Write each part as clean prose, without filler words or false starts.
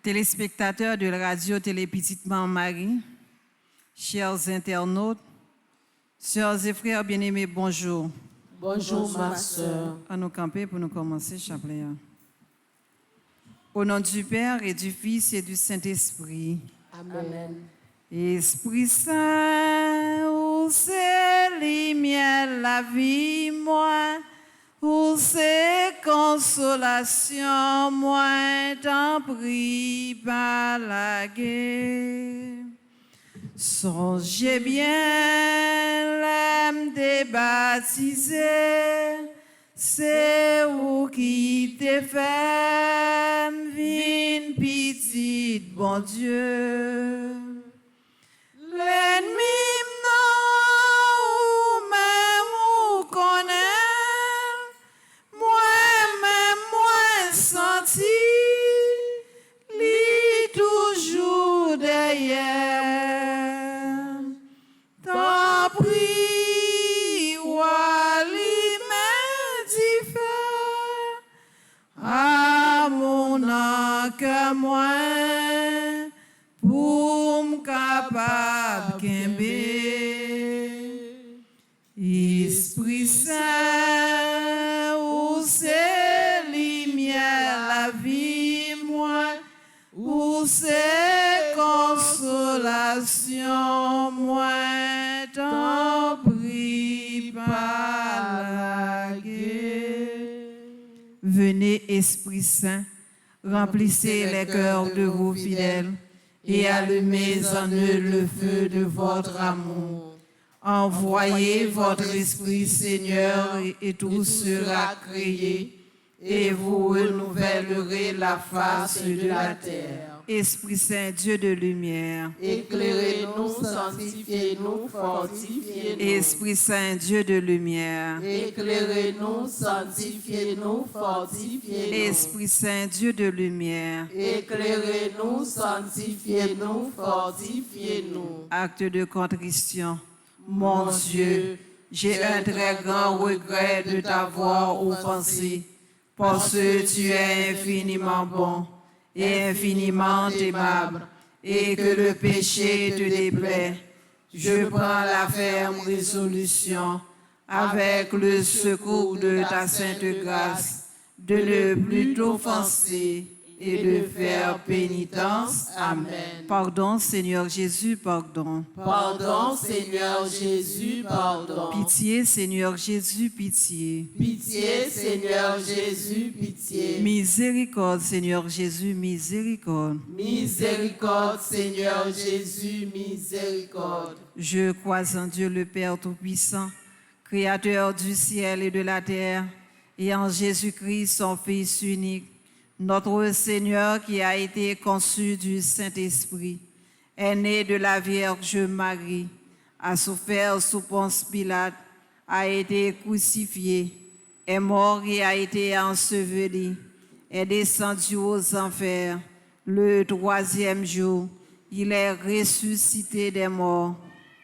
Téléspectateurs de la radio Télé Petite Marie, chers internautes, sœurs et frères bien-aimés, bonjour. Bonjour ma sœur. À nous camper pour nous commencer, chapelet. Au nom du Père et du Fils et du Saint-Esprit. Amen. Esprit Saint, où c'est lumière la vie, moi, où c'est consolation, moi, t'en prie par la guerre. Songez bien l'âme des baptisés, c'est où qui te fait vine petite, bon Dieu. L'ennemi non, même ou connaît, moi-même, moi senti, lui toujours derrière. T'en prie, Wali me fait, à mon que moi, pour m'capable kembe. Esprit Saint, où c'est lumière la vie, moi, où c'est consolation, moi, t'en prie par la guerre. Venez, Esprit Saint, remplissez les cœurs de vos fidèles et allumez en eux le feu de votre amour. Envoyez votre Esprit, Seigneur, et tout sera créé, et vous renouvellerez la face de la terre. Esprit Saint, Dieu de lumière. Éclairez-nous, sanctifiez-nous, fortifiez-nous. Esprit Saint, Dieu de lumière. Éclairez-nous, sanctifiez-nous, fortifiez-nous. Esprit Saint, Dieu de lumière. Éclairez-nous, sanctifiez-nous, fortifiez-nous. Acte de contrition. Mon Dieu, j'ai un très grand regret de t'avoir offensé, parce que tu es infiniment bon et infiniment aimable, et que le péché te déplaît. Je prends la ferme résolution, avec le secours de ta sainte grâce, de ne plus t'offenser et de faire pénitence. Amen. Pardon, Seigneur Jésus, pardon. Pardon, Seigneur Jésus, pardon. Pitié, Seigneur Jésus, pitié. Pitié, Seigneur Jésus, pitié. Miséricorde, Seigneur Jésus, miséricorde. Miséricorde, Seigneur Jésus, miséricorde. Je crois en Dieu le Père Tout-Puissant, Créateur du ciel et de la terre, et en Jésus-Christ, son Fils unique, notre Seigneur qui a été conçu du Saint-Esprit, est né de la Vierge Marie, a souffert sous Ponce Pilate, a été crucifié, est mort et a été enseveli, est descendu aux enfers. Le troisième jour, il est ressuscité des morts,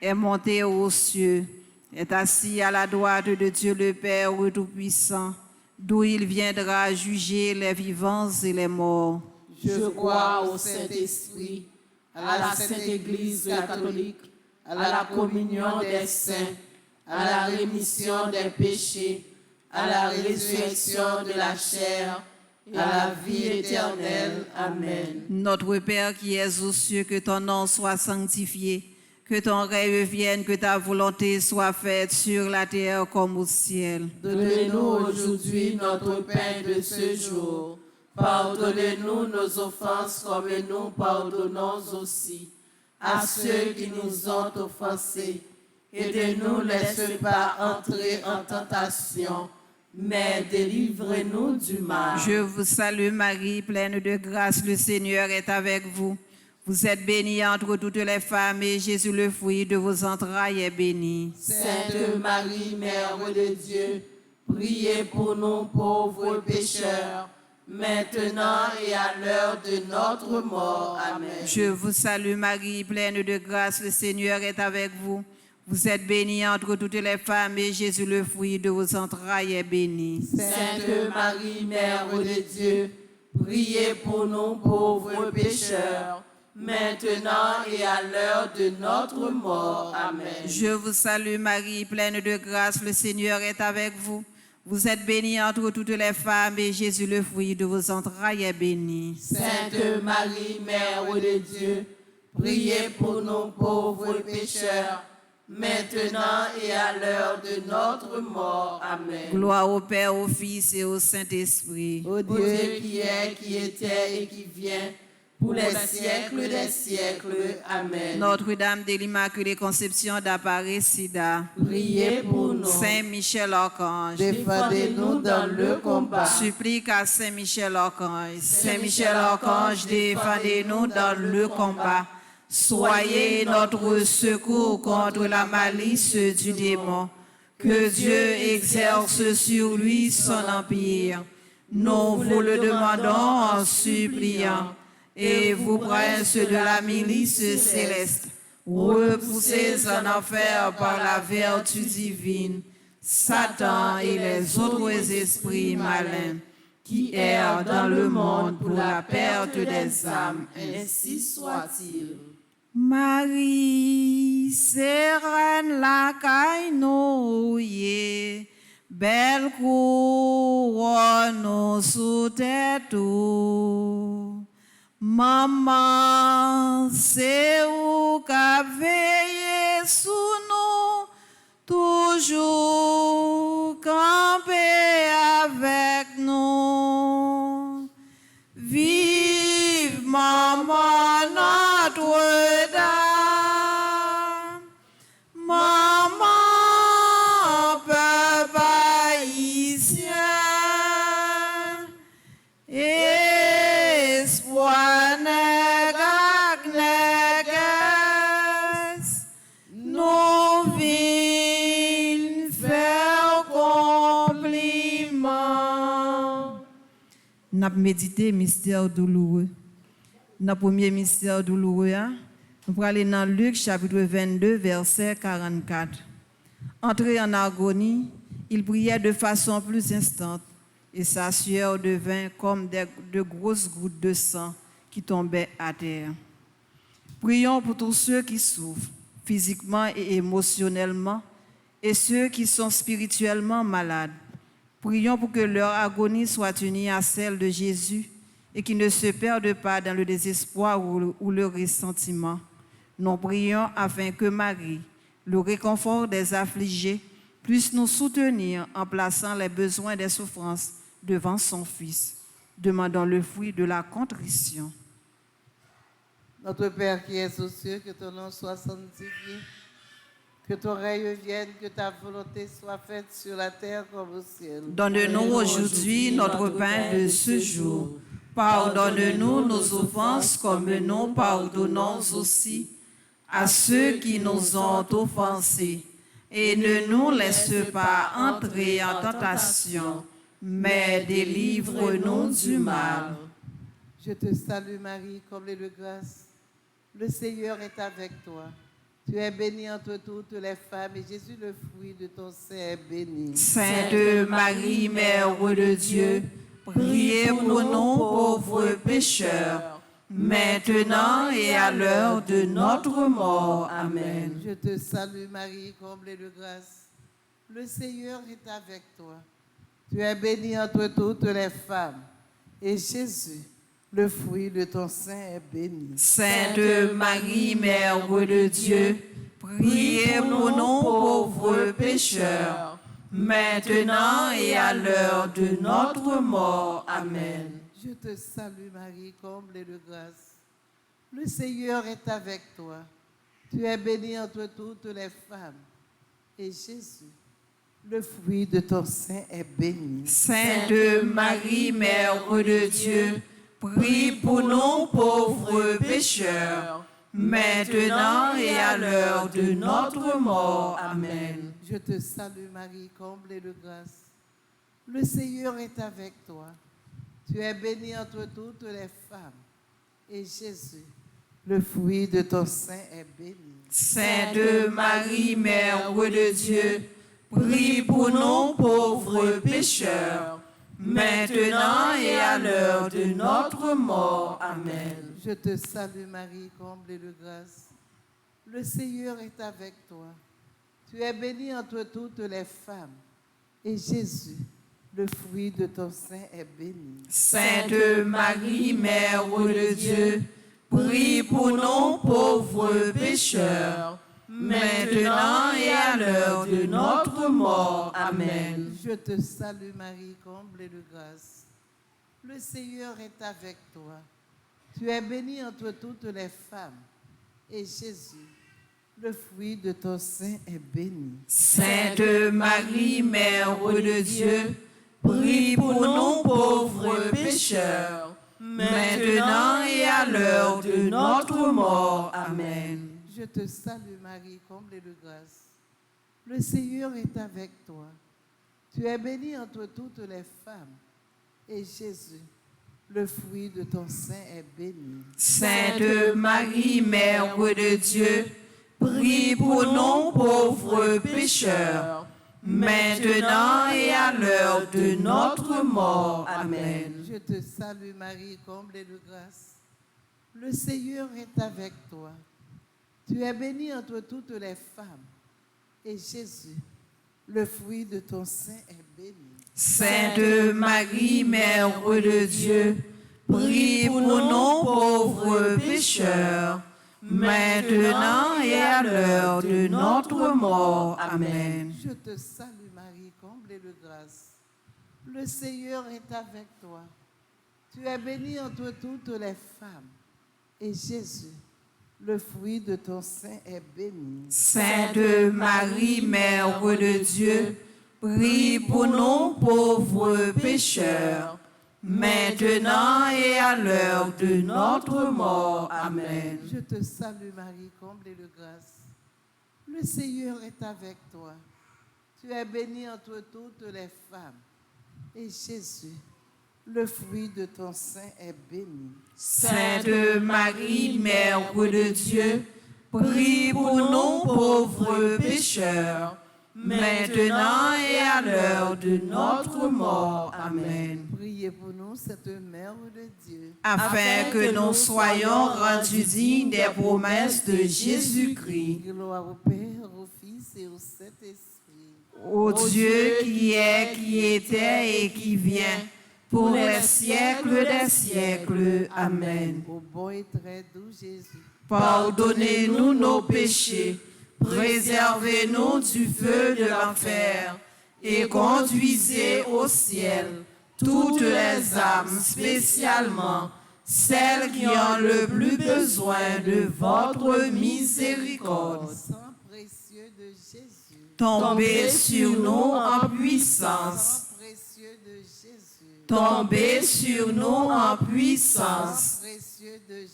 est monté aux cieux, est assis à la droite de Dieu le Père Tout-Puissant, d'où il viendra juger les vivants et les morts. Je crois au Saint-Esprit, à la Sainte Église catholique, à la communion des saints, à la rémission des péchés, à la résurrection de la chair, et à la vie éternelle. Amen. Notre Père qui es aux cieux, que ton nom soit sanctifié, que ton règne vienne, que ta volonté soit faite sur la terre comme au ciel. Donnez-nous aujourd'hui notre pain de ce jour. Pardonnez-nous nos offenses comme nous pardonnons aussi à ceux qui nous ont offensés. Et ne nous laisse pas entrer en tentation, mais délivrez-nous du mal. Je vous salue Marie, pleine de grâce, le Seigneur est avec vous. Vous êtes bénie entre toutes les femmes et Jésus, le fruit de vos entrailles, est béni. Sainte Marie, Mère de Dieu, priez pour nous pauvres pécheurs, maintenant et à l'heure de notre mort. Amen. Je vous salue Marie, pleine de grâce, le Seigneur est avec vous. Vous êtes bénie entre toutes les femmes et Jésus, le fruit de vos entrailles, est béni. Sainte Marie, Mère de Dieu, Priez pour nous pauvres pécheurs, maintenant et à l'heure de notre mort. Amen. Je vous salue Marie, pleine de grâce, le Seigneur est avec vous. Vous êtes bénie entre toutes les femmes et Jésus, le fruit de vos entrailles, est béni. Sainte Marie, Mère de Dieu, priez pour nous pauvres pécheurs, maintenant et à l'heure de notre mort. Amen. Gloire au Père, au Fils et au Saint-Esprit. Ô Dieu qui est, qui était et qui vient, pour les siècles des siècles. Amen. Notre-Dame de l'Immaculée Conception d'Aparecida, Priez pour nous. Saint Michel Archange, Défendez-nous dans le combat. supplique à Saint Michel Archange. Saint Michel Archange, défendez-nous dans le combat. Soyez notre secours contre la malice du démon. Que Dieu exerce sur lui son empire. Nous vous le demandons en suppliant. Et vous, princes de la milice céleste, repoussez en enfer par la vertu divine Satan et les autres esprits malins qui errent dans le monde pour la perte des âmes. Ainsi soit-il. Marie, sereine la caille belle couronne sous tête. Maman, c'est où qu'a veillé sous nous, toujours camper avec nous. Vive maman Notre-Dame, maman peuple haïtien, espoir nègre négresse, nous vînes faire compliment. Nous avons médité mystère douloureux. Dans le premier mystère douloureux, nous allons aller dans Luc chapitre 22, verset 44. Entré en agonie, il priait de façon plus instante et sa sueur devint comme de grosses gouttes de sang qui tombaient à terre. Prions pour tous ceux qui souffrent physiquement et émotionnellement et ceux qui sont spirituellement malades. Prions pour que leur agonie soit unie à celle de Jésus et qu'ils ne se perdent pas dans le désespoir ou le ressentiment. Nous prions afin que Marie, le réconfort des affligés, puisse nous soutenir en plaçant les besoins des souffrances devant son Fils. Demandons le fruit de la contrition. Notre Père qui es aux cieux, que ton nom soit sanctifié, que ton règne vienne, que ta volonté soit faite sur la terre comme au ciel. Donne-nous aujourd'hui notre pain de ce jour. Pardonne-nous nos offenses comme nous pardonnons aussi à ceux qui nous ont offensés. Et ne nous laisse pas entrer en tentation, mais délivre-nous du mal. Je te salue Marie, comblée de grâce. Le Seigneur est avec toi. Tu es bénie entre toutes les femmes et Jésus, le fruit de ton sein, est béni. Sainte Marie, Mère de Dieu, priez pour nous pauvres pécheurs, maintenant et à l'heure de notre mort. Amen. Je te salue Marie, comblée de grâce. Le Seigneur est avec toi. Tu es bénie entre toutes les femmes et Jésus, le fruit de ton sein, est béni. Sainte Marie, Mère de Dieu, priez pour nous pauvres pécheurs, maintenant et à l'heure de notre mort. Amen. Je te salue Marie, comblée de grâce. Le Seigneur est avec toi. Tu es bénie entre toutes les femmes. Et Jésus, le fruit de ton sein, est béni. Sainte Marie, Mère de Dieu, prie pour nous pauvres pécheurs, maintenant et à l'heure de notre mort. Amen. Je te salue Marie, comblée de grâce. Le Seigneur est avec toi. Tu es bénie entre toutes les femmes. Et Jésus, le fruit de ton sein, est béni. Sainte Marie, Mère de Dieu, prie pour nous pauvres pécheurs, maintenant et à l'heure de notre mort. Amen. Je te salue Marie, comblée de grâce. Le Seigneur est avec toi. Tu es bénie entre toutes les femmes. Et Jésus, le fruit de ton sein, est béni. Sainte Marie, Mère de Dieu, prie pour nous pauvres pécheurs, maintenant et à l'heure de notre mort. Amen. Je te salue Marie, comblée de grâce. Le Seigneur est avec toi. Tu es bénie entre toutes les femmes. Et Jésus, le fruit de ton sein, est béni. Sainte Marie, Mère de Dieu, prie pour nous pauvres pécheurs, maintenant et à l'heure de notre mort. Amen. Je te salue Marie, comblée de grâce. Le Seigneur est avec toi. Tu es bénie entre toutes les femmes. Et Jésus, le fruit de ton sein, est béni. Sainte Marie, Mère de Dieu, prie pour nous pauvres pécheurs, maintenant et à l'heure de notre mort. Amen. Je te salue Marie, comblée de grâce. Le Seigneur est avec toi. Tu es bénie entre toutes les femmes. Et Jésus, le fruit de ton sein, est béni. Sainte Marie, Mère de Dieu, prie pour nous pauvres pécheurs, maintenant et à l'heure de notre mort. Amen. Je te salue Marie, comblée de grâce. Le Seigneur est avec toi. Tu es bénie entre toutes les femmes. Et Jésus, le fruit de ton sein, est béni. Sainte Marie, Mère de Dieu, prie pour nous pauvres pécheurs, maintenant et à l'heure de notre mort. Amen. Je te salue Marie, comblée de grâce. Le Seigneur est avec toi. Tu es bénie entre toutes les femmes. Et Jésus, le fruit de ton sein, est béni. Sainte Marie, Mère de Dieu, prie pour nous pauvres pécheurs, maintenant et à l'heure de notre mort. Amen. Priez pour nous, cette Mère de Dieu, Afin que nous soyons rendus dignes des promesses de Jésus-Christ. gloire au Père, au Fils et au Saint-Esprit. Ô Dieu qui est, qui était et qui vient, pour les siècles des siècles. Amen. Au bon et très doux Jésus, Pardonnez-nous nos péchés, préservez-nous du feu de l'enfer et conduisez au ciel toutes les âmes, spécialement celles qui ont le plus besoin de votre miséricorde. sang précieux de Jésus, Tombez sur nous en puissance. sang précieux de Jésus, Tombez sur nous en sang puissance. précieux de Jésus.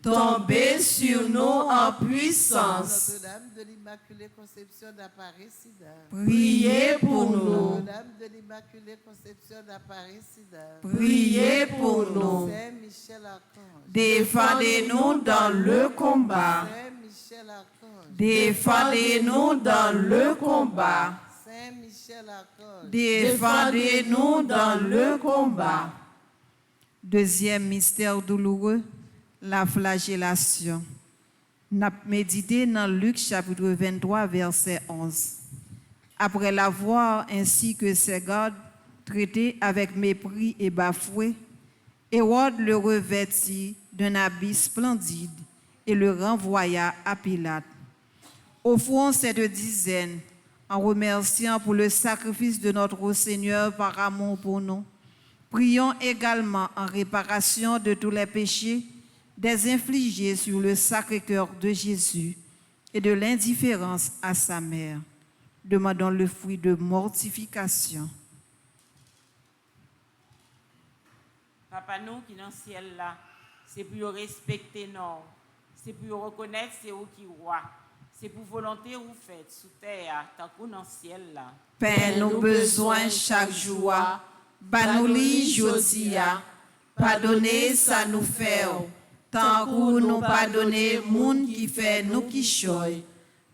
Tombez sur nous en puissance. Notre-Dame de l'Immaculée Conception d'Apparecida. Priez pour nous. Notre-Dame de l'Immaculée Conception d'Apparecida. Priez pour nous. Saint Michel Archange. Défendez-nous dans le combat. Saint Michel Archange. Défendez-nous dans le combat. Saint Michel Archange. Défendez-nous dans le combat. Deuxième mystère douloureux, la flagellation. N'a médité dans Luc chapitre 23 verset 11. Après l'avoir ainsi que ses gardes traité avec mépris et bafoué, Hérode le revêtit d'un habit splendide et le renvoya à Pilate. Offrons cette dizaine en remerciant pour le sacrifice de notre Seigneur par amour pour nous. Prions également en réparation de tous les péchés des infligés sur le Sacré-Cœur de Jésus et de l'indifférence à sa mère. Demandons le fruit de mortification. Papa nous qui dans le ciel là, c'est pour respecter nous, c'est pour reconnaître c'est vous qui roi, c'est pour volonté vous faites sous terre tant que dans le ciel là. Père, nous besoin chaque jour. Bannouli jodia. Pardonnez ça nous fait. Tant que nous pardonner moun qui fait nous qui choy.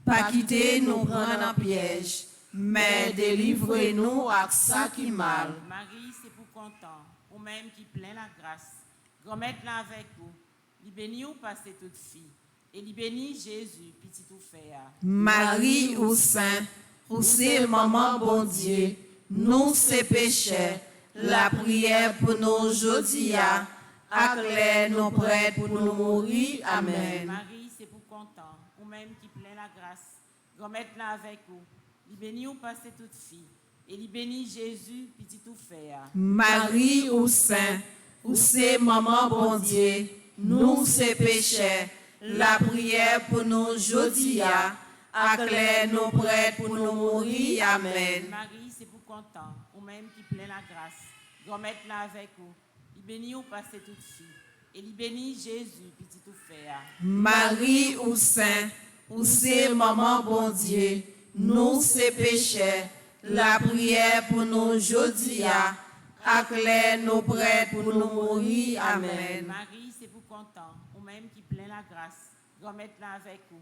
Pas quitter nous prendre en piège. mais délivrez-nous à ça qui mal. Marie, c'est pour content, ou même qui plein la grâce. Grand-mère là avec vous, li béni ou passer toute fille, et li béni Jésus, petit tout fait. Marie ou Saint, ou c'est maman bon Dieu, nous c'est péchés, la prière pour nous aujourd'hui, acclare nous prêts pour nous mourir. Amen. Marie, c'est pour content, ou même qui plein la grâce. Grand-mère là avec vous, li béni ou passer toute fille, et li béni Jésus, petit tout fait. Marie ou Saint, ou c'est maman bon Dieu, nous c'est péchés, la prière pour nous aujourd'hui, acclare nous prêts pour nous mourir. Amen. Marie, c'est pour content, ou même qui plein la grâce. Grand-mère là avec vous, li béni ou passer toute fille, et li béni Jésus, petit tout fait. Marie ou Saint, ou c'est maman bon Dieu, nous c'est péchés, la prière pour nous aujourd'hui, acclare nous prêts pour nous mourir. Amen. Marie, c'est pour content, ou même qui plein la grâce. Grand-mère là avec vous,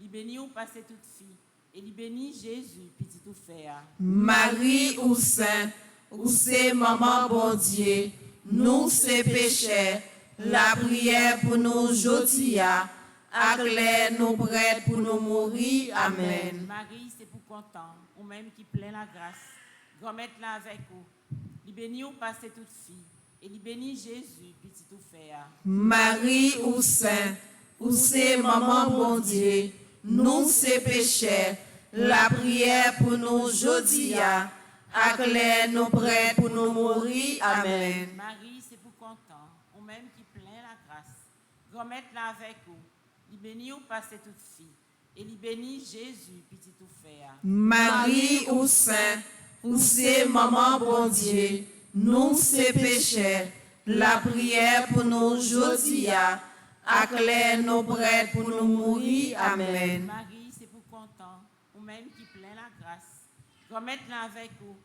li béni ou passer toute fille, et li béni Jésus, petit tout fait. Marie ou Saint, ou c'est maman bon Dieu, nous c'est péchés, la prière pour nous aujourd'hui, acclare nous prêts pour nous mourir. Amen. Marie, c'est pour content, ou même qui plein la grâce. Grand-mère là avec vous, li béni ou passer toute fille, et li béni Jésus, petit tout fait. Marie ou Saint, ou c'est maman bon Dieu, nous c'est péchés, la prière pour nous aujourd'hui, acclare nous prêts pour nous mourir. Amen. Marie, c'est pour content, ou même qui plein la grâce. Grand-mère là avec vous, li béni ou passer toute fille, et li béni Jésus, petit tout fait. Marie ou Saint, ou c'est maman bon Dieu, nous c'est péchés, la prière pour nous aujourd'hui, acclare nous prêts pour nous mourir. Amen. Marie, c'est pour content, ou même qui plein la grâce. Grand-mère là avec vous,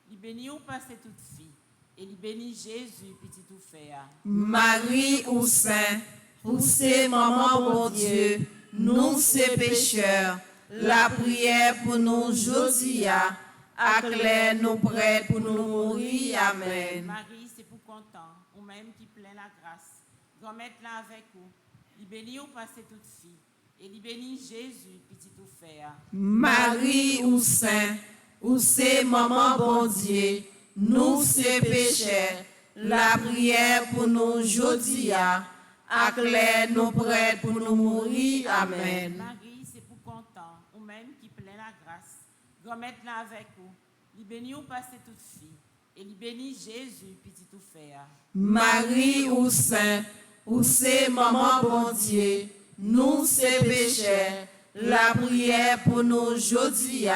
li béni ou passer toute fille, et li béni Jésus, petit tout fait. Marie ou Saint, ou c'est maman bon Dieu, nous c'est pécheurs, la prière pour nous aujourd'hui, acclare nous prêts pour nous mourir. Amen. Marie, c'est pour content, ou même qui plein la grâce. Grand-mère là avec vous, li béni ou passer toute fille, et li béni Jésus, petit tout fait. Marie ou Saint, ou c'est maman bon Dieu, nous c'est péchés, la prière pour nous aujourd'hui, acclare nous prêts pour nous mourir. Amen. Marie, c'est pour content, ou même qui plein la grâce. Grand-mère là avec vous, li béni ou passer toute fille, et li béni Jésus, petit tout fait. Marie ou Saint, ou c'est maman bon Dieu, nous c'est péchés, la prière pour nous aujourd'hui,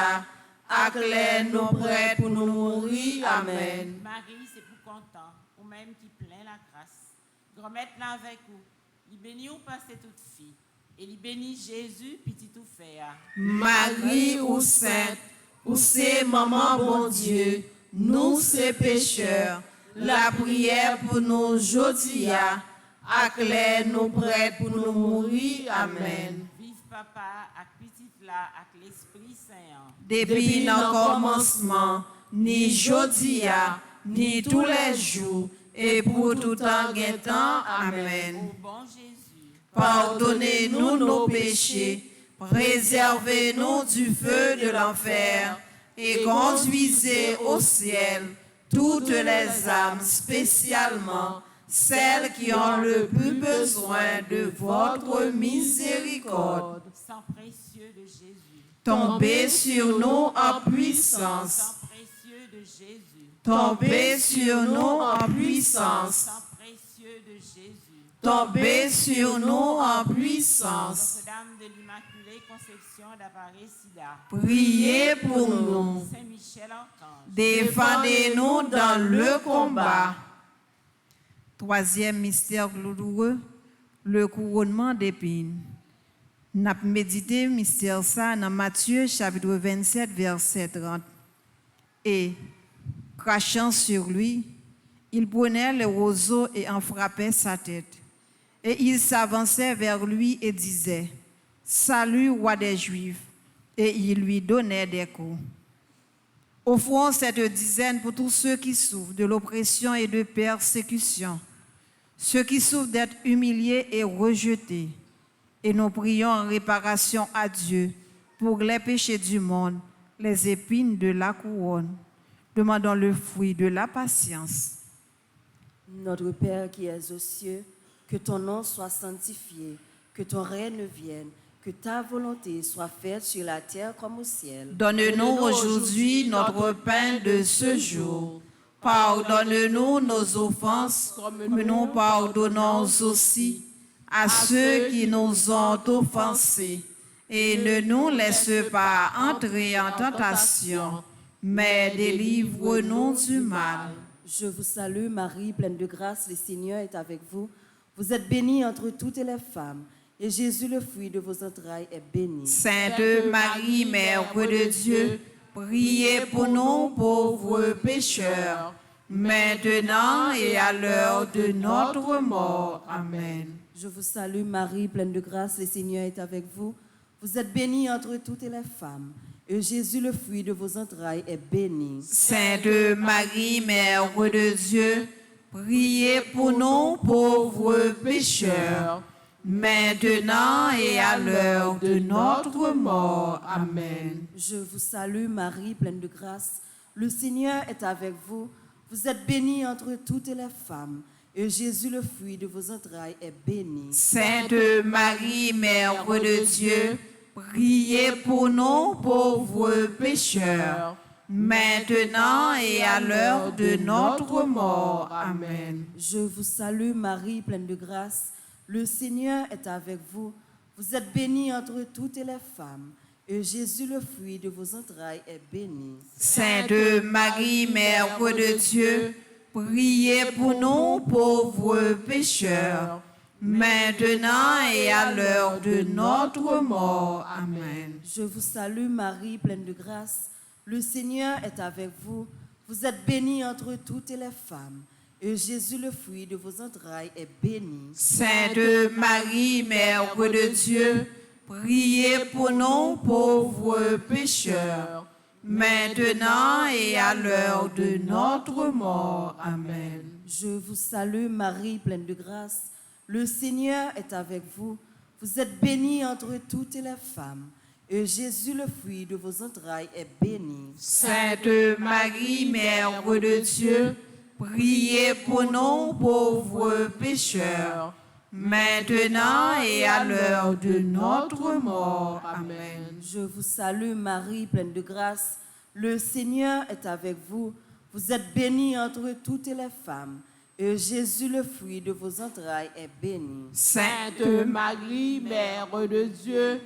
acclare nous prêts pour nous mourir. Amen. Marie, c'est pour content, ou même qui plein la grâce. Grand-mère là avec vous, li béni ou passer toute fille, et li béni Jésus, petit tout fait. Marie ou Sainte, ou c'est maman bon Dieu, nous c'est pécheurs, la prière pour nous aujourd'hui, acclare nous prêts pour nous mourir. Amen. Vive papa, ak petit là, ak l'Esprit Saint. Depuis le commencement, ni jodi, ni tous les jours, et pour tout temps et temps. Amen. Ô bon Jésus, Pardonnez-nous nos péchés, préservez-nous du feu de l'enfer, et conduisez au ciel toutes les âmes, spécialement celles qui ont le plus besoin de votre miséricorde. sang précieux de Jésus, Tombez sur nous en puissance. sang précieux de Jésus, Tombez sur nous en puissance. sang précieux de Jésus. Tombez sur nous en puissance. Notre-Dame de l'Immaculée Conception d'Aparecida, Priez pour nous. Saint-Michel Archange, Défendez-nous dans le combat. Troisième mystère douloureux, le couronnement d'épines. N'a médité mystère ça dans Matthieu chapitre 27 verset 30. Et crachant sur lui, il prenait le roseau et en frappait sa tête. Et il s'avançait vers lui et disait: Salut, roi des Juifs. Et il lui donnait des coups. Offrons cette dizaine pour tous ceux qui souffrent de l'oppression et de persécution, ceux qui souffrent d'être humiliés et rejetés. Et nous prions en réparation à Dieu pour les péchés du monde, les épines de la couronne. Demandons le fruit de la patience. Notre Père qui es aux cieux, que ton nom soit sanctifié, que ton règne vienne, que ta volonté soit faite sur la terre comme au ciel. Donne-nous aujourd'hui notre pain de ce jour. Pardonne-nous nos offenses, comme nous pardonnons aussi à ceux qui nous ont offensés. Et ne nous laisse pas entrer en tentation, mais délivre-nous du mal. Je vous salue Marie, pleine de grâce, le Seigneur est avec vous. Vous êtes bénie entre toutes les femmes, et Jésus, le fruit de vos entrailles, est béni. Sainte Marie, Mère de Dieu, priez pour nous pauvres pécheurs, maintenant et à l'heure de notre mort. Amen. Je vous salue Marie, pleine de grâce, le Seigneur est avec vous. Vous êtes bénie entre toutes les femmes, et Jésus, le fruit de vos entrailles, est béni. Sainte Marie, Mère de Dieu, priez pour nous pauvres pécheurs, maintenant et à l'heure de notre mort. Amen. Je vous salue Marie, pleine de grâce, le Seigneur est avec vous. Vous êtes bénie entre toutes les femmes, et Jésus, le fruit de vos entrailles, est béni. Sainte Marie, Mère de Dieu, priez pour nous pauvres pécheurs, maintenant et à l'heure de notre mort. Amen. Je vous salue Marie, pleine de grâce, le Seigneur est avec vous. Vous êtes bénie entre toutes les femmes, et Jésus, le fruit de vos entrailles, est béni. Sainte Marie, Mère de Dieu, priez pour nous pauvres pécheurs, maintenant et à l'heure de notre mort. Amen. Je vous salue Marie, pleine de grâce, le Seigneur est avec vous. Vous êtes bénie entre toutes les femmes, et Jésus, le fruit de vos entrailles, est béni. Sainte Marie, Mère de Dieu, priez pour nous pauvres pécheurs, maintenant et à l'heure de notre mort. Amen. Je vous salue Marie, pleine de grâce, le Seigneur est avec vous. Vous êtes bénie entre toutes les femmes, et Jésus, le fruit de vos entrailles, est béni. Sainte Marie, Mère de Dieu, priez pour nous pauvres pécheurs, maintenant et à l'heure de notre mort. Amen. Je vous salue Marie, pleine de grâce, le Seigneur est avec vous. Vous êtes bénie entre toutes les femmes, et Jésus, le fruit de vos entrailles, est béni. Sainte Marie, Mère de Dieu,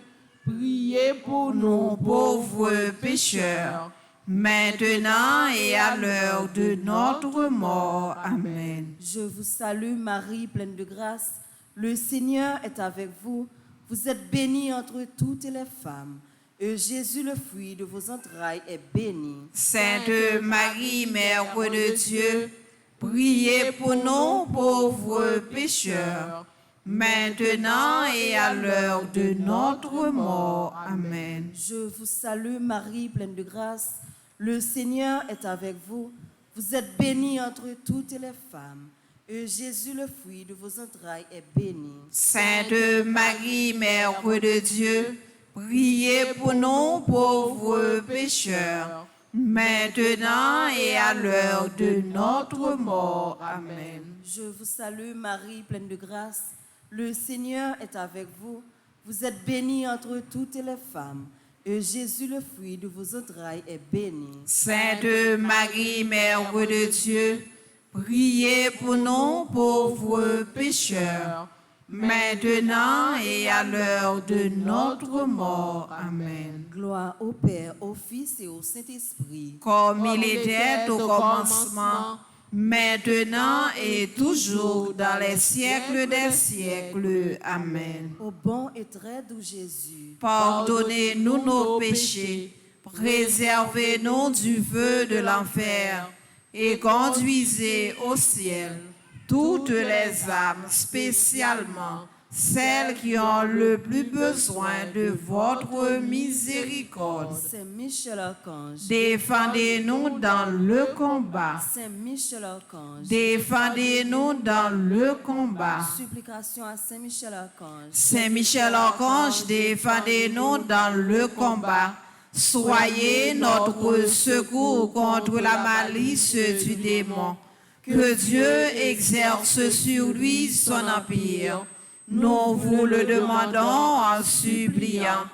priez pour nous pauvres pécheurs, maintenant et à l'heure de notre mort. Amen. Je vous salue Marie, pleine de grâce, le Seigneur est avec vous. Vous êtes bénie entre toutes les femmes, et Jésus, le fruit de vos entrailles, est béni. Sainte Marie, Mère de Dieu, priez pour nous pauvres pécheurs, maintenant et à l'heure de notre mort. Amen. Je vous salue Marie, pleine de grâce, le Seigneur est avec vous. Vous êtes bénie entre toutes les femmes, et Jésus, le fruit de vos entrailles, est béni. Sainte Marie, Mère de Dieu, priez pour nous pauvres pécheurs, maintenant et à l'heure de notre mort. Amen. Je vous salue Marie, pleine de grâce, le Seigneur est avec vous. Vous êtes bénie entre toutes les femmes, et Jésus, le fruit de vos entrailles, est béni. Sainte Marie, Mère de Dieu, priez pour nous pauvres pécheurs, maintenant et à l'heure de notre mort. Amen. Gloire au Père, au Fils et au Saint-Esprit. Comme il était au commencement, maintenant et toujours dans les siècles des siècles. Amen. Ô bon et très doux Jésus, Pardonnez-nous nos péchés, préservez-nous du feu de l'enfer et conduisez au ciel toutes les âmes, spécialement celles qui ont le plus besoin de votre miséricorde. Saint Michel Archange, Défendez-nous dans le combat. Saint Michel Archange, Défendez-nous dans le combat. supplication à Saint Michel Archange, Saint Michel Archange, défendez-nous dans le combat. Soyez notre secours contre la malice du démon. Que Dieu exerce sur lui son empire. Nous vous le demandons en suppliant.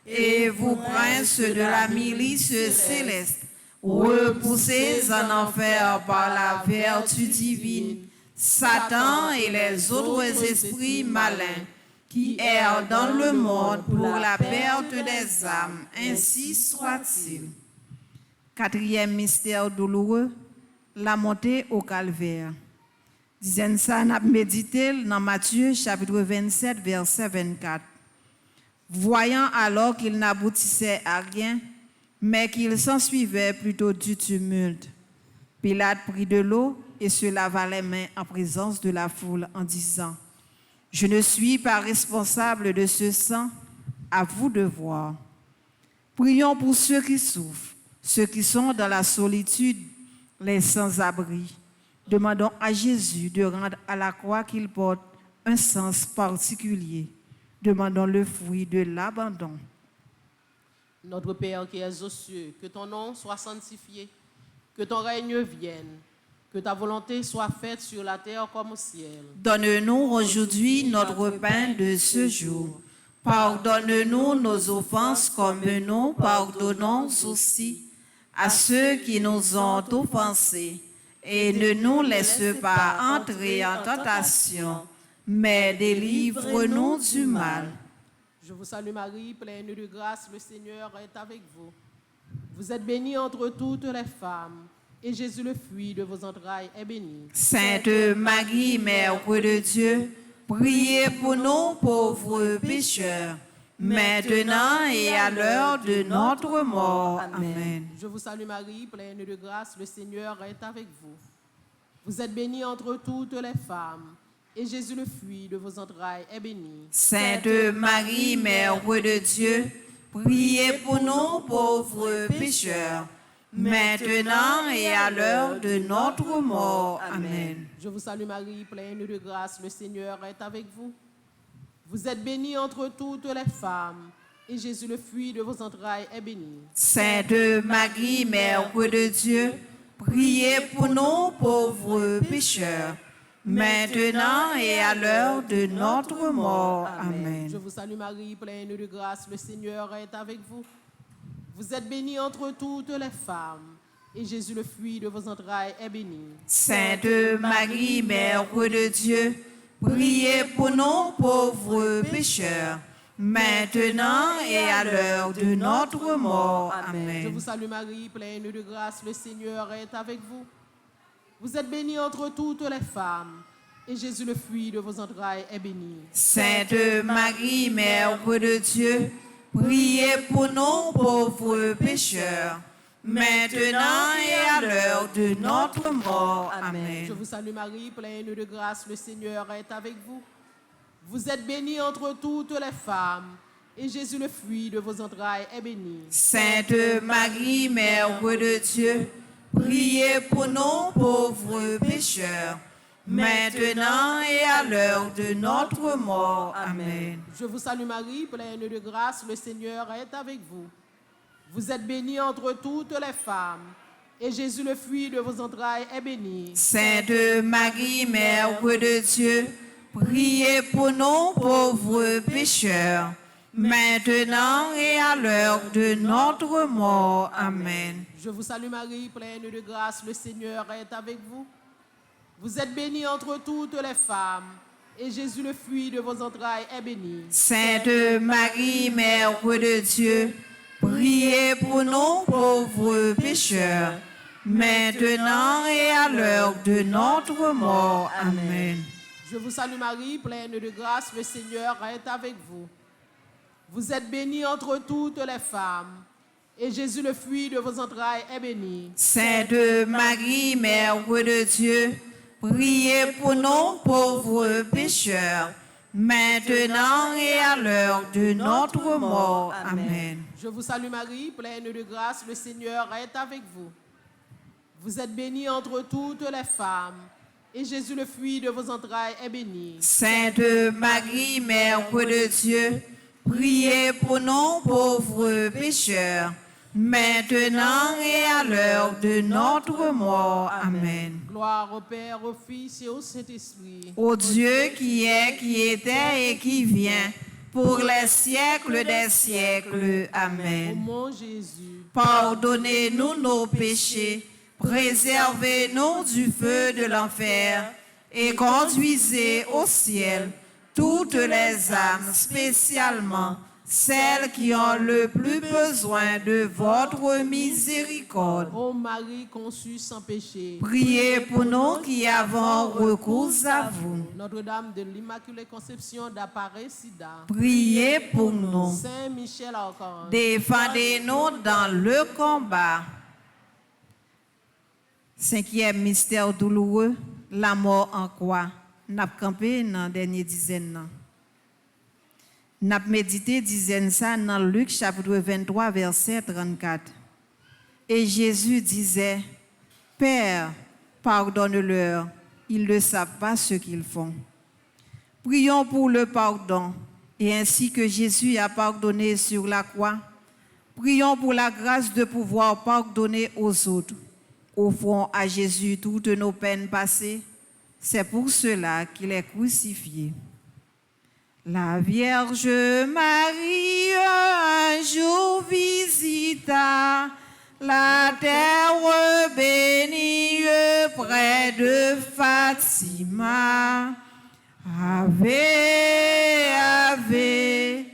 Et vous, princes de la milice céleste, repoussez en enfer par la vertu divine Satan et les autres esprits malins qui errent dans le monde pour la perte des âmes. Ainsi soit-il. Quatrième mystère douloureux, la montée au calvaire. Disons ça, on a médité dans Matthieu chapitre 27, verset 24. Voyant alors qu'il n'aboutissait à rien, mais qu'il s'ensuivait plutôt du tumulte, Pilate prit de l'eau et se lava les mains en présence de la foule en disant: Je ne suis pas responsable de ce sang, à vous de voir. Prions pour ceux qui souffrent, ceux qui sont dans la solitude, les sans-abri. Demandons à Jésus de rendre à la croix qu'il porte un sens particulier. Demandons le fruit de l'abandon. Notre Père qui es aux cieux, que ton nom soit sanctifié, que ton règne vienne, que ta volonté soit faite sur la terre comme au ciel. Donne-nous aujourd'hui notre pain de ce jour. Pardonne-nous nos offenses comme nous pardonnons aussi à ceux qui nous ont offensés. Et ne nous laisse pas entrer en tentation, mais délivre-nous du mal. Je vous salue Marie, pleine de grâce, le Seigneur est avec vous. Vous êtes bénie entre toutes les femmes, et Jésus, le fruit de vos entrailles, est béni. Sainte Marie, Mère de Dieu, priez pour nous pauvres pécheurs, maintenant et à l'heure de notre mort. Amen. Je vous salue Marie, pleine de grâce, le Seigneur est avec vous. Vous êtes bénie entre toutes les femmes, et Jésus, le fruit de vos entrailles, est béni. Sainte Marie, Mère de Dieu, priez pour nous pauvres pécheurs, maintenant et à l'heure de notre mort. Amen. Je vous salue Marie, pleine de grâce, le Seigneur est avec vous. Vous êtes bénie entre toutes les femmes, et Jésus, le fruit de vos entrailles, est béni. Sainte Marie, Mère de Dieu, priez pour nous pauvres pécheurs, maintenant et à l'heure de notre mort. Amen. Je vous salue Marie, pleine de grâce, le Seigneur est avec vous. Vous êtes bénie entre toutes les femmes, et Jésus, le fruit de vos entrailles, est béni. Sainte Marie, Mère de Dieu, priez pour nous pauvres pécheurs, maintenant et à l'heure de notre mort. Amen. Je vous salue Marie, pleine de grâce, le Seigneur est avec vous. Vous êtes bénie entre toutes les femmes, et Jésus, le fruit de vos entrailles, est béni. Sainte Marie, Mère de Dieu, priez pour nous pauvres pécheurs, maintenant et à l'heure de notre mort. Amen. Je vous salue Marie, pleine de grâce, le Seigneur est avec vous. Vous êtes bénie entre toutes les femmes, et Jésus, le fruit de vos entrailles, est béni. Sainte Marie, Mère de Dieu, priez pour nous pauvres pécheurs, maintenant et à l'heure de notre mort. Amen. Je vous salue Marie, pleine de grâce, le Seigneur est avec vous. Vous êtes bénie entre toutes les femmes, et Jésus, le fruit de vos entrailles, est béni. Sainte Marie, Mère de Dieu, priez pour nous pauvres pécheurs, maintenant et à l'heure de notre mort. Amen. Je vous salue Marie, pleine de grâce, le Seigneur est avec vous. Vous êtes bénie entre toutes les femmes, et Jésus, le fruit de vos entrailles, est béni. Sainte Marie, Mère de Dieu, priez pour nous pauvres pécheurs, maintenant et à l'heure de notre mort. Amen. Je vous salue Marie, pleine de grâce, le Seigneur est avec vous. Vous êtes bénie entre toutes les femmes, et Jésus, le fruit de vos entrailles, est béni. Sainte Marie, Mère de Dieu, priez pour nous pauvres pécheurs, maintenant et à l'heure de notre mort. Amen. Je vous salue Marie, pleine de grâce, le Seigneur est avec vous. Vous êtes bénie entre toutes les femmes, et Jésus, le fruit de vos entrailles, est béni. Sainte Marie, Mère de Dieu, priez pour nous pauvres pécheurs, maintenant et à l'heure de notre mort. Amen. Gloire au Père, au Fils et au Saint-Esprit. Ô Dieu qui est, qui était et qui vient, pour les siècles des siècles. Ô Amen. mon Jésus, Pardonnez-nous nos péchés, préservez-nous du feu de l'enfer et conduisez au ciel toutes les âmes, spécialement celles qui ont le plus besoin de votre miséricorde. ô Marie conçue sans péché, Priez pour nous qui avons recours à vous. Notre-Dame de l'Immaculée Conception d'Aparecida, Priez pour nous. Saint Michel Archange, Défendez-nous dans le combat. Cinquième mystère douloureux, la mort en croix. N'a campé dans la dernière dizaine. N'a médité dizaine ça dans Luc chapitre 23 verset 34. Et Jésus disait, Père, pardonne-leur, ils ne savent pas ce qu'ils font. Prions pour le pardon, et ainsi que Jésus a pardonné sur la croix, prions pour la grâce de pouvoir pardonner aux autres. Offrons à Jésus toutes nos peines passées. C'est pour cela qu'il est crucifié. La Vierge Marie un jour visita la terre bénie près de Fatima. Ave, Ave,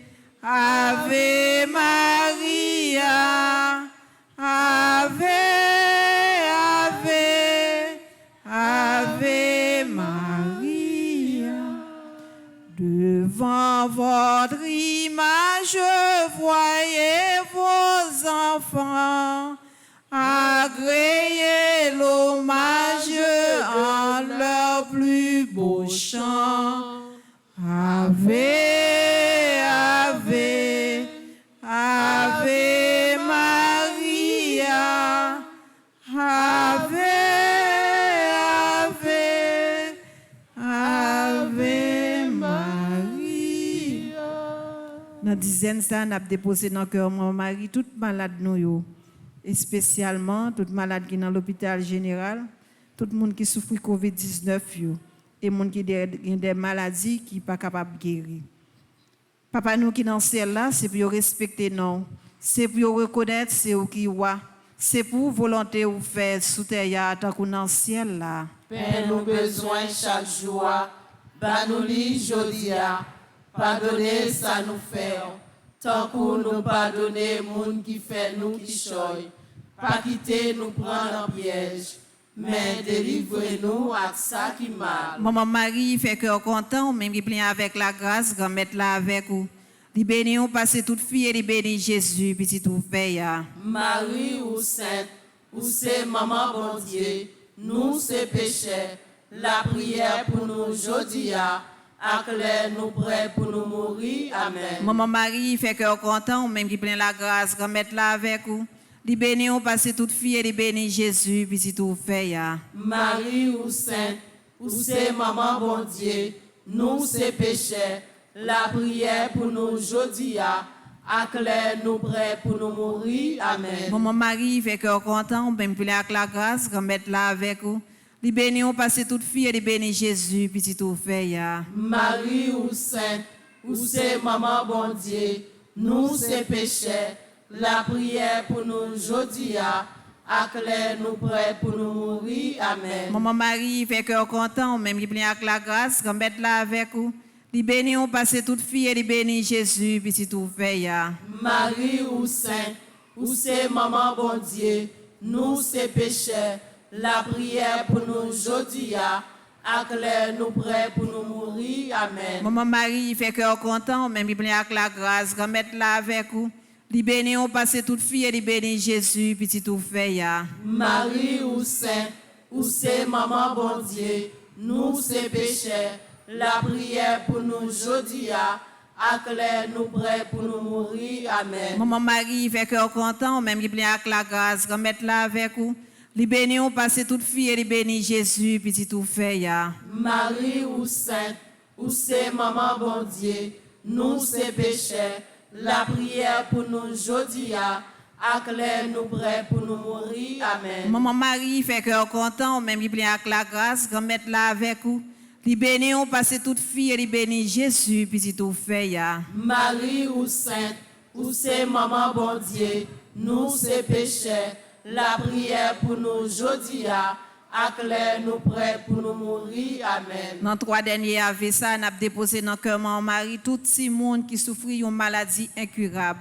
Ave Maria, Ave, Ave, Ave Maria. Devant votre image, je voyais vos enfants agréer l'hommage en leur plus beau chant. Ave, Ave, Ave Maria, Ave, Ave, Ave Maria. Dans la dizaine, ça, on a déposé dans le cœur mon mari, toute malade nous yo. Et spécialement, toute malade qui est dans l'hôpital général, tout le monde qui souffre de COVID-19 yo. Et les gens qui ont des maladies qui ne sont pas capables de guérir. Papa, nous qui dans celle-là, c'est pour respecter nous. C'est pour reconnaître c'est où qui est. C'est pour volonté ou faire sous terre tant qu'on dans ciel là. Père, nous besoin chaque jour, bah nous li jodia, pardonnez ça nous fait, tant qu'on nous pardonner moun qui fait nous qui choy, pas quitter nous prendre en piège, mais délivrez-nous à ça qui mal. Maman Marie fait cœur content, même qui plein avec la grâce, grand-mère là avec vous. Li béni ou passer toute fille et li béni Jésus, petit tout fait ya. Marie ou sainte, ou c'est maman bon Dieu, nous c'est péchés, la prière pour nous jodia, acclare nous prêts pour nous mourir. Amen. Maman Marie fait cœur content, même qui plein la grâce, grand-mère là avec vous. Li béni ou passer toute fille et li béni Jésus, petit tout fait ya. Marie ou sainte, ou c'est maman bon Dieu, nous c'est péchés, la prière pour nous jodia, acclare nous prêts pour nous mourir. Amen. Maman Marie fait cœur content, même plein avec la grâce, grand-mère là avec vous. Li béni ou passer toute fille et li béni Jésus, petit tout fait ya. Marie ou sainte, ou c'est maman bon Dieu, nous c'est péchés, la prière pour nous jodia, acclare nous prêts pour nous mourir. Amen. Maman Marie fait cœur content, même qui plein avec la grâce, grand-mère là avec vous. Li béni ou passer toute fille et li béni Jésus, petit tout fait ya. Marie ou sainte, ou c'est maman bon Dieu, nous c'est péchés, la prière pour nous jodia, acclare nous prêts pour nous mourir. Amen. Maman Marie fait cœur content, même qui plein avec la grâce, grand-mère là avec vous. Li béni ou passer toute fille et li béni Jésus, petit tout fait ya. Marie ou sainte, ou c'est maman bon Dieu, nous c'est péchés, la prière pour nous aujourd'hui, acclare nous prêts pour nous mourir. Amen. Maman Marie, fait cœur content, même qui plein avec la grâce, remettre là avec vous. Li béni ou passer toute fille et li béni Jésus, petit tout fait ya. Marie ou sainte, ou c'est maman bon Dieu, nous c'est pécheurs, la prière pour nous aujourd'hui, acclare nous prêts pour nous mourir. Amen. Maman Marie, fait cœur content, même qui plein avec la grâce, remettre là avec vous. Li béni ou passer toute fille et li béni Jésus, petit tout fait ya. Marie ou sainte, ou c'est maman bon Dieu, nous c'est pécheurs, la prière pour nous aujourd'hui, acclare nous prêts pour nous mourir. Amen. Dans 3 derniers avec ça, nous avons déposé dans le cœur Maman Marie tout le monde qui souffre d'une maladie incurable.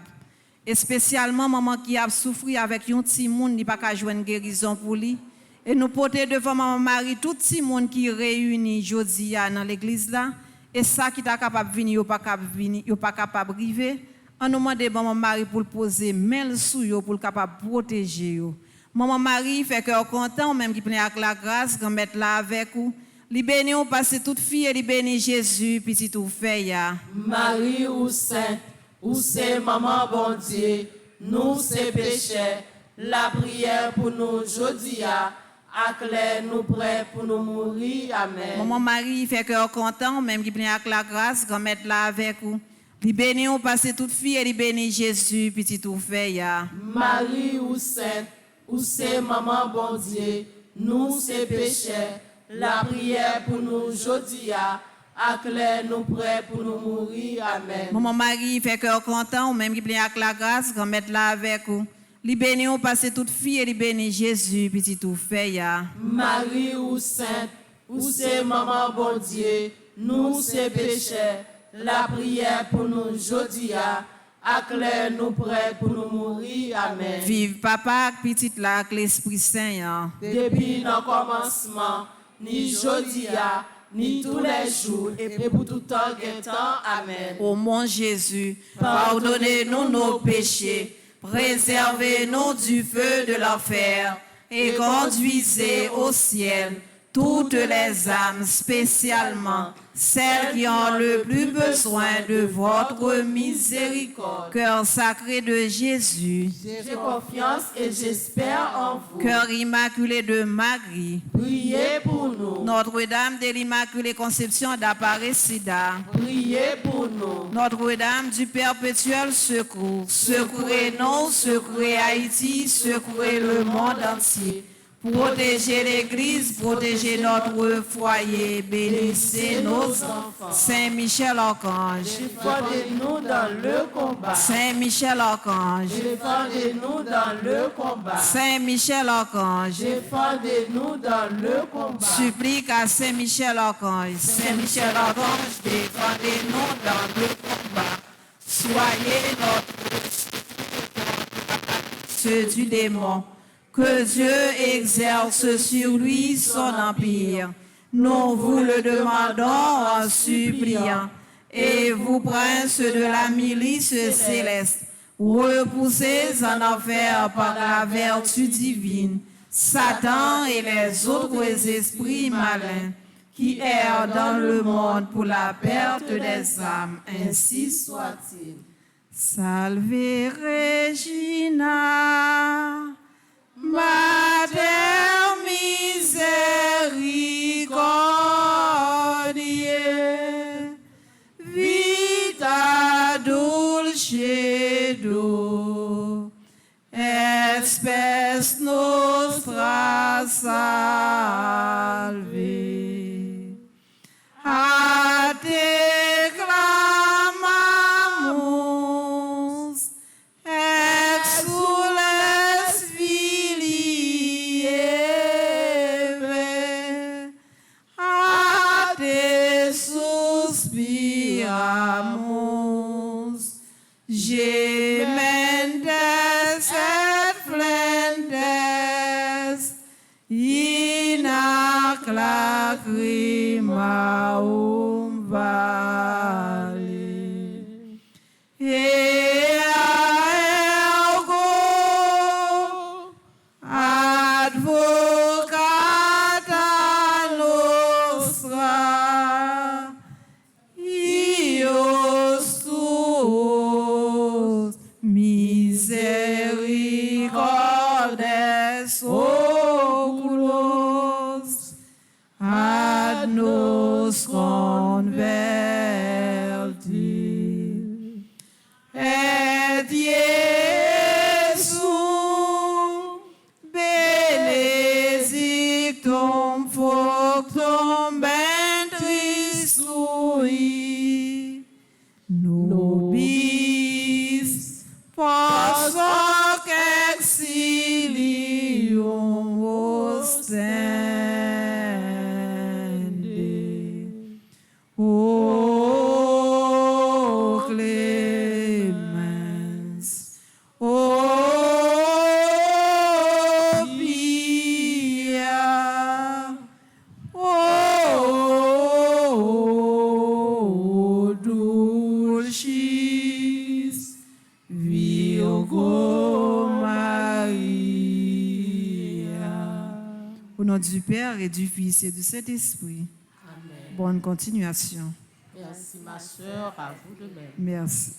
Et spécialement maman qui a souffert avec un petit monde qui n'a pas joindre guérison pour lui. Et nous portons devant Maman Marie tout le monde qui est réuni aujourd'hui dans l'église là. Et ça qui est capable de venir, il n'est pas capable de arriver. On nous demande Maman Marie pour poser main sur eux pour capable protéger eux. Maman Marie fait cœur content, même qui prend avec la grâce, qu'on mette là avec vous. Li béni ou passe toute fille et li béni Jésus, petit tout fait ya. Marie ou sainte, ou c'est maman bon Dieu, nous c'est pécheurs, la prière pour nous aujourd'hui, acclare nous prêts pour nous mourir. Amen. Maman Marie fait cœur content, même qui prend avec la grâce, qu'on mette là avec vous. Li béni ou passe toute fille et li béni Jésus, petit tout fait ya. Marie ou sainte, ou c'est maman bon Dieu, nous c'est pécheurs, la prière pour nous aujourd'hui, acclare nous prêts pour nous mourir. Amen. Maman Marie fait cœur content, même qui prend avec la grâce, qu'on mette là avec vous. Li béni ou passe toute fille et li béni Jésus, petit tout fait ya. Marie ou sainte, ou c'est maman bon Dieu, nous c'est pécheurs, la prière pour nous aujourd'hui, acclare nous prêts pour nous mourir. Amen. Vive papa, petite là, avec l'Esprit Saint ya. Depuis le commencement, ni aujourd'hui, ni tous les jours, et pour tout temps. Amen. Ô mon Jésus, pardonnez-nous nos péchés, préservez-nous du feu de l'enfer et conduisez au ciel toutes les âmes, spécialement celles qui ont le plus besoin de votre miséricorde. Cœur sacré de Jésus, J'ai confiance et j'espère en vous. cœur immaculé de Marie, Priez pour nous. Notre-Dame de l'Immaculée Conception d'Aparecida, Priez pour nous. Notre-Dame du Perpétuel Secours, secourez-nous, secourez Haïti, secourez le monde entier. Protégez l'Église, protégez notre foyer, bénissez nos enfants. Saint Michel Archange, Défendez-nous dans le combat. Saint Michel Archange, Défendez-nous dans le combat. Saint Michel Archange, Défendez-nous dans le combat. supplique à Saint Michel Archange. Saint Michel Archange, défendez-nous dans le combat. Soyez notre ceux du démon. Que Dieu exerce sur lui son empire. Nous vous le demandons en suppliant. Et vous, princes de la milice céleste, repoussez en enfer par la vertu divine Satan et les autres esprits malins qui errent dans le monde pour la perte des âmes. Ainsi soit-il. Salve Regina, Mater misericordiae, vita dulcedo, et spes nostra salve. A te clamamus, exules filii Eve, a te suspiramus, gementes et flentes, in ac lacrimarum vale. Ergo advocata nostra, Au nom du Père et du Fils et du Saint-Esprit. Amen. Bonne continuation. Merci ma sœur, à vous de même. Merci.